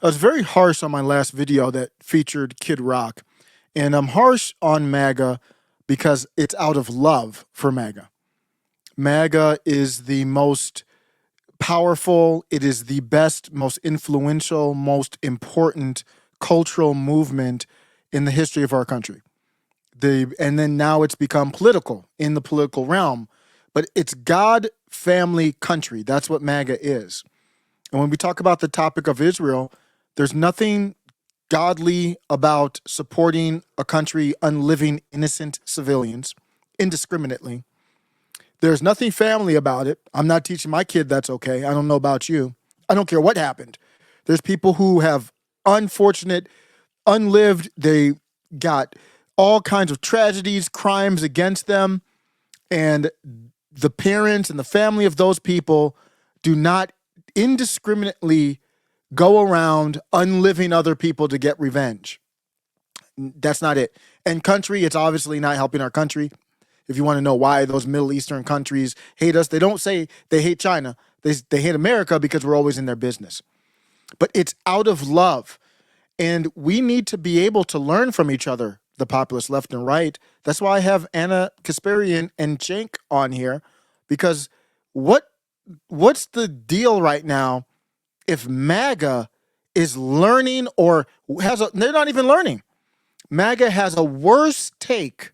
I was very harsh on my last video that featured Kid Rock, and I'm harsh on MAGA because it's out of love for MAGA. MAGA is the most powerful, it is the best, most influential, most important cultural movement in the history of our country. And then now it's become political in the political realm, but it's God, family, country. That's what MAGA is. And when we talk about the topic of Israel, there's nothing godly about supporting a country unliving innocent civilians indiscriminately. There's nothing family about it. I'm not teaching my kid that's okay. I don't know about you. I don't care what happened. There's people who have unfortunate, unlived, they got all kinds of tragedies, crimes against them, and the parents and the family of those people do not indiscriminately go around unliving other people to get revenge. That's not it. And country, it's obviously not helping our country. If you want to know why those Middle Eastern countries hate us, they don't say they hate China. They hate America because we're always in their business. But it's out of love. And we need to be able to learn from each other, the populace left and right. That's why I have Anna Kasparian and Cenk on here, because what's the deal right now if MAGA is learning or they're not even learning. MAGA has a worse take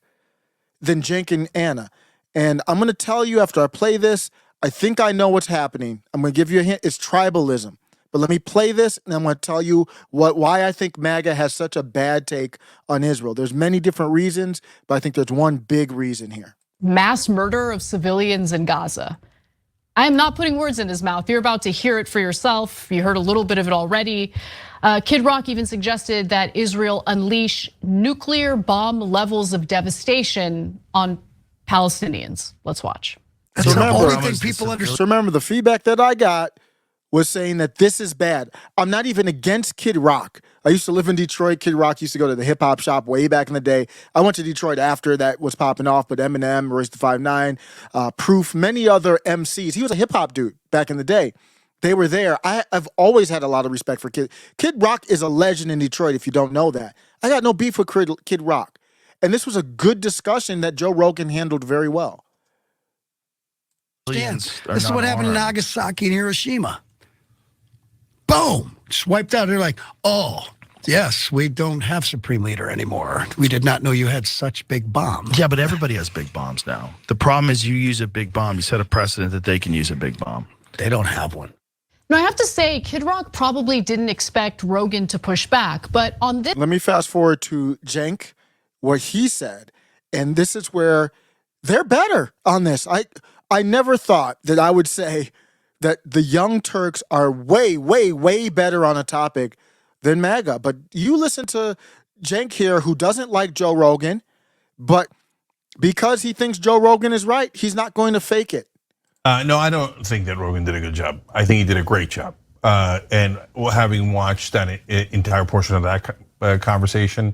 than Cenk and Anna. And I'm going to tell you after I play this, I think I know what's happening. I'm going to give you a hint. It's tribalism. But let me play this, and I'm going to tell you why I think MAGA has such a bad take on Israel. There's many different reasons, but I think there's one big reason here. Mass murder of civilians in Gaza. I am not putting words in his mouth. You're about to hear it for yourself. You heard a little bit of it already. Kid Rock even suggested that Israel unleash nuclear bomb levels of devastation on Palestinians. Let's watch. That's the only thing people understand. So remember, the feedback that I got was saying that this is bad. I'm not even against Kid Rock. I used to live in Detroit. Kid Rock used to go to the hip hop shop way back in the day. I went to Detroit after that was popping off, but Eminem, Royce the 5'9", Proof, many other MCs. He was a hip hop dude back in the day. They were there. I've always had a lot of respect for Kid. Kid Rock is a legend in Detroit, if you don't know that. I got no beef with Kid Rock. And this was a good discussion that Joe Rogan handled very well. This is what happened in Nagasaki and Hiroshima. Boom, just wiped out. They're like, oh, yes, we don't have Supreme Leader anymore. We did not know you had such big bombs. Yeah, but everybody has big bombs now. The problem is you use a big bomb, you set a precedent that they can use a big bomb. They don't have one. Now, I have to say, Kid Rock probably didn't expect Rogan to push back, but on this. Let me fast forward to Cenk, what he said, and this is where they're better on this. I never thought that I would say that the Young Turks are way, way, way better on a topic than MAGA. But you listen to Cenk here, who doesn't like Joe Rogan, but because he thinks Joe Rogan is right, he's not going to fake it. No, I don't think that Rogan did a good job. I think he did a great job. And having watched that entire portion of that conversation,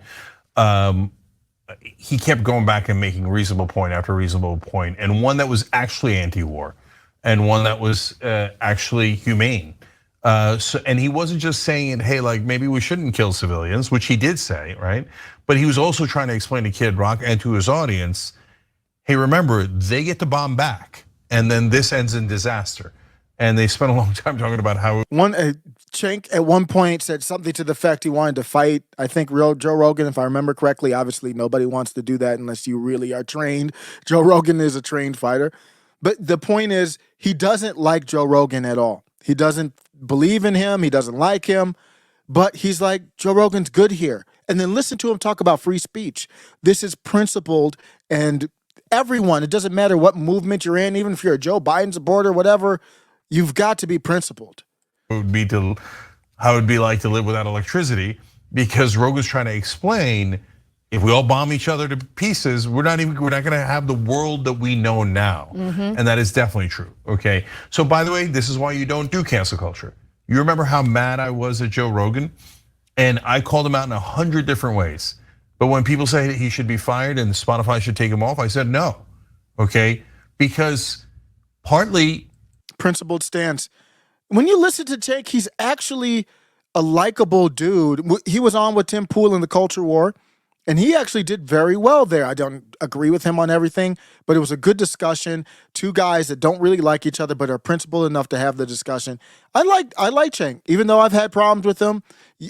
he kept going back and making reasonable point after reasonable point, and one that was actually anti-war, and one that was actually humane. And he wasn't just saying, hey, like maybe we shouldn't kill civilians, which he did say, right? But he was also trying to explain to Kid Rock and to his audience, hey, remember, they get to bomb back, and then this ends in disaster. And they spent a long time talking about how Cenk at one point said something to the effect he wanted to fight, I think, real Joe Rogan, if I remember correctly. Obviously, nobody wants to do that unless you really are trained. Joe Rogan is a trained fighter. But the point is, he doesn't like Joe Rogan at all. He doesn't believe in him. He doesn't like him. But he's like, Joe Rogan's good here. And then listen to him talk about free speech. This is principled, and everyone, it doesn't matter what movement you're in, even if you're a Joe Biden supporter, whatever, you've got to be principled. It would be how it would be like to live without electricity, because Rogan's trying to explain, if we all bomb each other to pieces, we're not going to have the world that we know now. And that is definitely true, okay? So by the way, this is why you don't do cancel culture. You remember how mad I was at Joe Rogan? And I called him out in 100 different ways. But when people say he should be fired and Spotify should take him off, I said no, okay? Because partly, principled stance. When you listen to Cenk, he's actually a likable dude. He was on with Tim Pool in the Culture War, and he actually did very well there. I don't agree with him on everything, but it was a good discussion. Two guys that don't really like each other, but are principled enough to have the discussion. I like Cenk, even though I've had problems with him.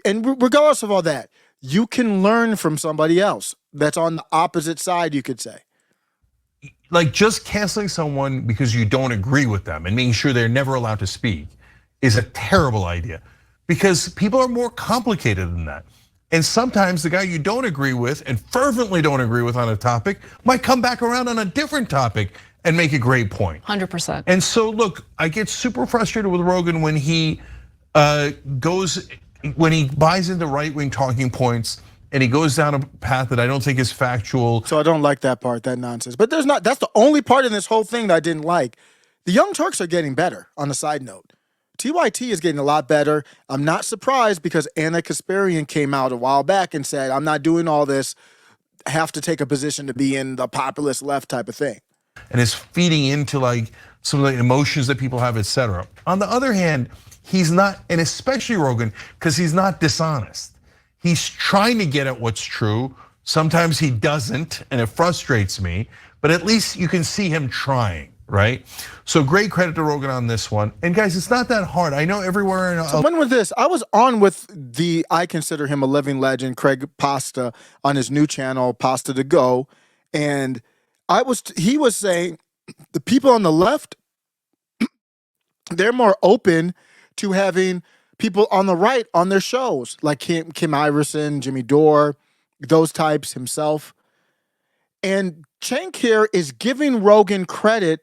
And regardless of all that, you can learn from somebody else that's on the opposite side, you could say. Like just canceling someone because you don't agree with them and making sure they're never allowed to speak is a terrible idea, because people are more complicated than that. And sometimes the guy you don't agree with and fervently don't agree with on a topic might come back around on a different topic and make a great point. 100%. And so look, I get super frustrated with Rogan when he buys into right-wing talking points and he goes down a path that I don't think is factual. So I don't like that part, that nonsense. But that's the only part in this whole thing that I didn't like. The Young Turks are getting better, on a side note. TYT is getting a lot better. I'm not surprised, because Anna Kasparian came out a while back and said, I'm not doing all this, I have to take a position to be in the populist left type of thing. And is feeding into like some of the emotions that people have, etc. On the other hand, he's not, and especially Rogan, because he's not dishonest. He's trying to get at what's true. Sometimes he doesn't, and it frustrates me, but at least you can see him trying, right? So great credit to Rogan on this one. And guys, it's not that hard. I know everywhere. So when was this? I was on with I consider him a living legend, Craig Pasta, on his new channel, Pasta to Go. And he was saying the people on the left, they're more open to having people on the right on their shows, like Kim Iverson, Jimmy Dore, those types, himself. And Cenk here is giving Rogan credit,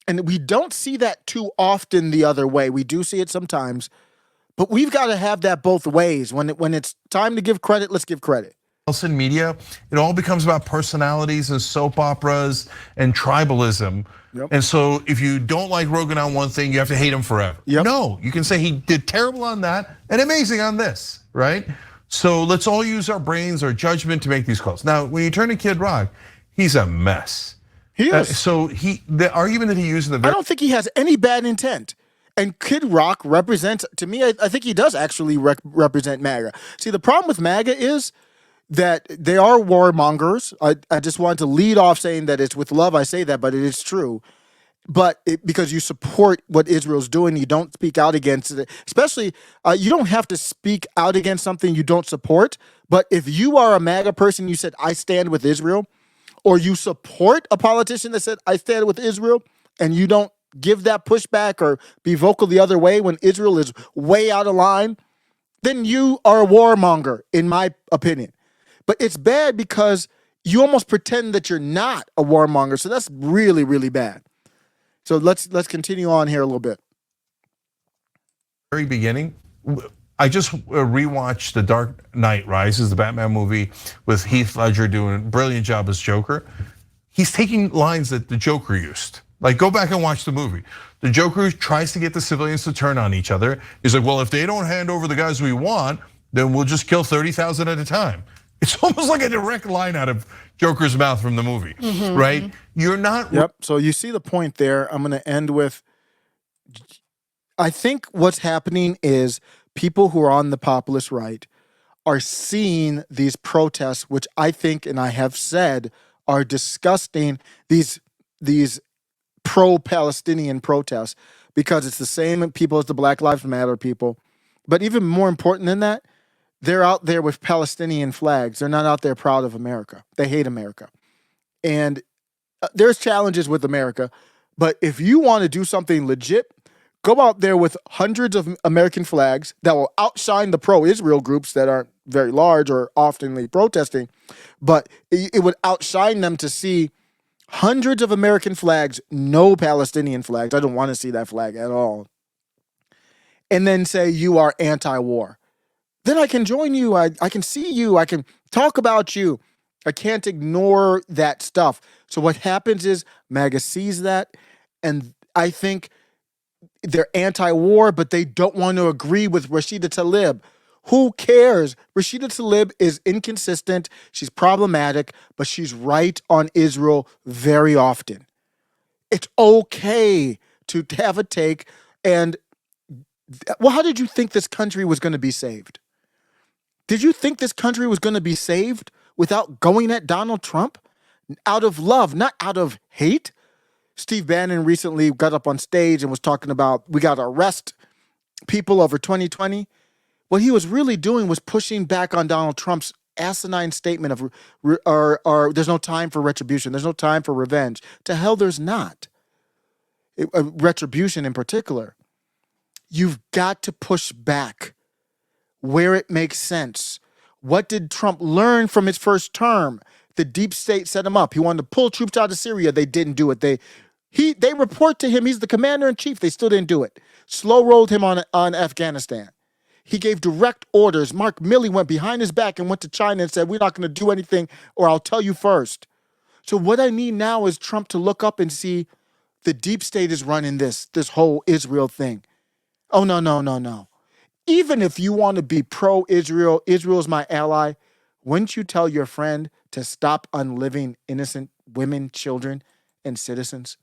and we don't see that too often the other way. We do see it sometimes, but we've got to have that both ways. When it's time to give credit, let's give credit. In media, it all becomes about personalities and soap operas and tribalism. Yep. And so if you don't like Rogan on one thing, you have to hate him forever. Yep. No, you can say he did terrible on that and amazing on this, right? So let's all use our brains, our judgment to make these calls. Now, when you turn to Kid Rock, he's a mess. He is. So the argument that he used in the I don't think he has any bad intent. And Kid Rock represents, to me, I think he does actually represent MAGA. See, the problem with MAGA is that they are warmongers. I just want to lead off saying that it's with love I say that, but it is true. But because you support what Israel's doing, you don't speak out against it. Especially, you don't have to speak out against something you don't support. But if you are a MAGA person, you said, I stand with Israel, or you support a politician that said, I stand with Israel, and you don't give that pushback or be vocal the other way when Israel is way out of line, then you are a warmonger, in my opinion. But it's bad because you almost pretend that you're not a warmonger. So that's really, really bad. So let's continue on here a little bit. Very beginning, I just rewatched The Dark Knight Rises, the Batman movie with Heath Ledger doing a brilliant job as Joker. He's taking lines that the Joker used. Like, go back and watch the movie. The Joker tries to get the civilians to turn on each other. He's like, well, if they don't hand over the guys we want, then we'll just kill 30,000 at a time. It's almost like a direct line out of Joker's mouth from the movie, right? You're not. Yep. So you see the point there. I'm going to end with, I think what's happening is people who are on the populist right are seeing these protests, which I think, and I have said, are disgusting, these pro-Palestinian protests, because it's the same people as the Black Lives Matter people. But even more important than that, they're out there with Palestinian flags. They're not out there proud of America. They hate America. And there's challenges with America. But if you want to do something legit, go out there with hundreds of American flags that will outshine the pro-Israel groups that aren't very large or oftenly protesting. But it would outshine them to see hundreds of American flags, no Palestinian flags. I don't want to see that flag at all. And then say you are anti-war. Then I can join you, I can see you, I can talk about you. I can't ignore that stuff. So what happens is MAGA sees that, and I think they're anti-war, but they don't want to agree with Rashida Tlaib. Who cares? Rashida Tlaib is inconsistent, she's problematic, but she's right on Israel very often. It's okay to have a take, and Well, how did you think this country was going to be saved? Did you think this country was going to be saved without going at Donald Trump? Out of love, not out of hate. Steve Bannon recently got up on stage and was talking about we got to arrest people over 2020. What he was really doing was pushing back on Donald Trump's asinine statement of there's no time for retribution. There's no time for revenge. To hell, there's not. Retribution in particular. You've got to push back where it makes sense. What did Trump learn from his first term? The deep state set him up. He wanted to pull troops out of Syria. They didn't do it. They report to him. He's the commander in chief. They still didn't do it. Slow rolled him on Afghanistan. He gave direct orders. Mark Milley went behind his back and went to China and said, we're not going to do anything or I'll tell you first. So what I need now is Trump to look up and see the deep state is running this whole Israel thing. Oh, no. Even if you want to be pro-Israel, Israel's my ally, wouldn't you tell your friend to stop unliving innocent women, children, and citizens?